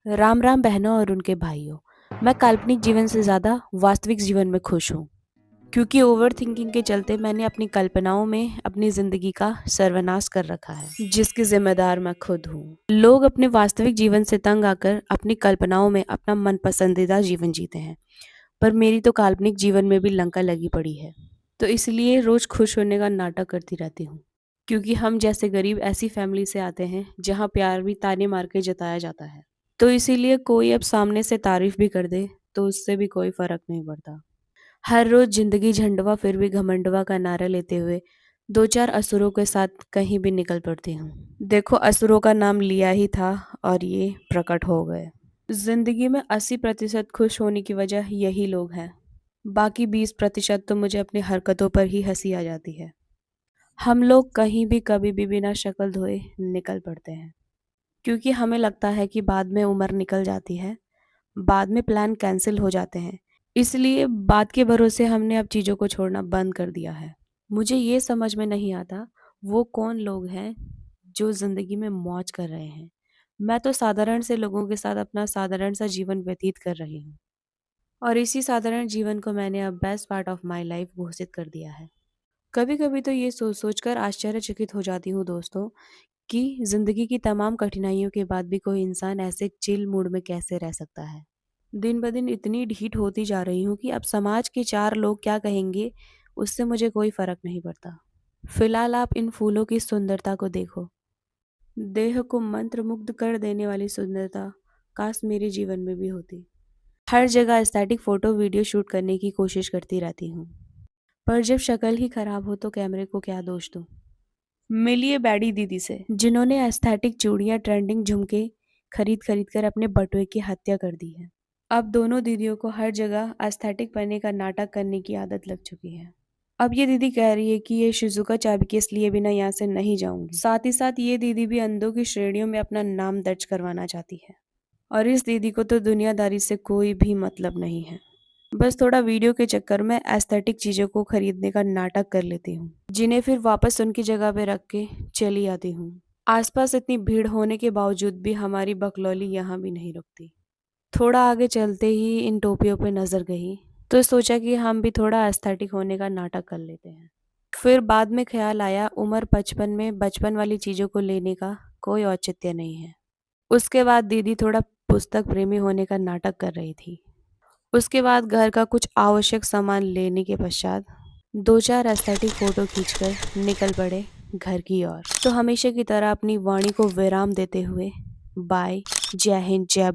राम राम बहनों और उनके भाइयों। मैं काल्पनिक जीवन से ज़्यादा वास्तविक जीवन में खुश हूँ, क्योंकि ओवर थिंकिंग के चलते मैंने अपनी कल्पनाओं में अपनी ज़िंदगी का सर्वनाश कर रखा है, जिसकी जिम्मेदार मैं खुद हूँ। लोग अपने वास्तविक जीवन से तंग आकर अपनी कल्पनाओं में अपना मन पसंदीदा जीवन जीते हैं, पर मेरी तो काल्पनिक जीवन में भी लंका लगी पड़ी है। तो इसलिए रोज खुश होने का नाटक करती रहती हूँ, क्योंकि हम जैसे गरीब ऐसी फैमिली से आते हैं जहाँ प्यार भी ताने मार के जताया जाता है। तो इसीलिए कोई अब सामने से तारीफ भी कर दे तो उससे भी कोई फर्क नहीं पड़ता। हर रोज जिंदगी झंडवा फिर भी घमंडवा का नारा लेते हुए दो चार असुरों के साथ कहीं भी निकल पड़ती हूँ। देखो, असुरों का नाम लिया ही था और ये प्रकट हो गए। जिंदगी में 80% खुश होने की वजह यही लोग हैं। बाकी 20% तो मुझे अपनी हरकतों पर ही हंसी आ जाती है। हम लोग कहीं भी कभी भी बिना शक्ल धोए निकल पड़ते हैं, क्योंकि हमें लगता है कि बाद में उम्र निकल जाती है, बाद में प्लान कैंसिल हो जाते हैं। इसलिए बात के भरोसे हमने अब चीज़ों को छोड़ना बंद कर दिया है। मुझे ये समझ में नहीं आता वो कौन लोग हैं जो ज़िंदगी में मौज कर रहे हैं। मैं तो साधारण से लोगों के साथ अपना साधारण सा जीवन व्यतीत कर रही हूँ, और इसी साधारण जीवन को मैंने अब best part of my life घोषित कर दिया है। कभी कभी तो ये सोच सोच कर आश्चर्यचकित हो जाती हूँ दोस्तों, कि जिंदगी की तमाम कठिनाइयों के बाद भी कोई इंसान ऐसे चिल मूड में कैसे रह सकता है। दिन ब दिन इतनी ढीठ होती जा रही हूँ कि अब समाज के चार लोग क्या कहेंगे उससे मुझे कोई फर्क नहीं पड़ता। फिलहाल आप इन फूलों की सुंदरता को देखो। देह को मंत्र मुग्ध कर देने वाली सुंदरता काश मेरे जीवन में भी होती। हर जगह एस्थेटिक फोटो वीडियो शूट करने की कोशिश करती रहती हूँ, पर जब शक्ल ही खराब हो तो कैमरे को क्या दोष दूँ। मिलिए बैडी दीदी से, जिन्होंने एस्थेटिक चूड़ियां ट्रेंडिंग झुमके खरीद खरीद कर अपने बटुए की हत्या कर दी है। अब दोनों दीदियों को हर जगह एस्थेटिक बनने का नाटक करने की आदत लग चुकी है। अब ये दीदी कह रही है कि ये शिजुका चाबी केस लिए बिना यहाँ से नहीं जाऊंगी। साथ ही साथ ये दीदी भी अंधों की श्रेणियों में अपना नाम दर्ज करवाना चाहती है, और इस दीदी को तो दुनियादारी से कोई भी मतलब नहीं है। बस थोड़ा वीडियो के चक्कर में एस्थेटिक चीजों को खरीदने का नाटक कर लेती हूँ, जिन्हें फिर वापस उनकी जगह पे रख के चली आती हूँ। आसपास इतनी भीड़ होने के बावजूद भी हमारी बकलौली यहाँ भी नहीं रुकती। थोड़ा आगे चलते ही इन टोपियों पे नजर गई, तो सोचा कि हम भी थोड़ा एस्थेटिक होने का नाटक कर लेते हैं। फिर बाद में ख्याल आया, उम्र 55 में बचपन वाली चीजों को लेने का कोई औचित्य नहीं है। उसके बाद दीदी थोड़ा पुस्तक प्रेमी होने का नाटक कर रही थी। उसके बाद घर का कुछ आवश्यक सामान लेने के पश्चात दो चार एस्थेटिक फोटो खींचकर निकल पड़े घर की ओर। तो हमेशा की तरह अपनी वाणी को विराम देते हुए बाय, जय हिंद, जय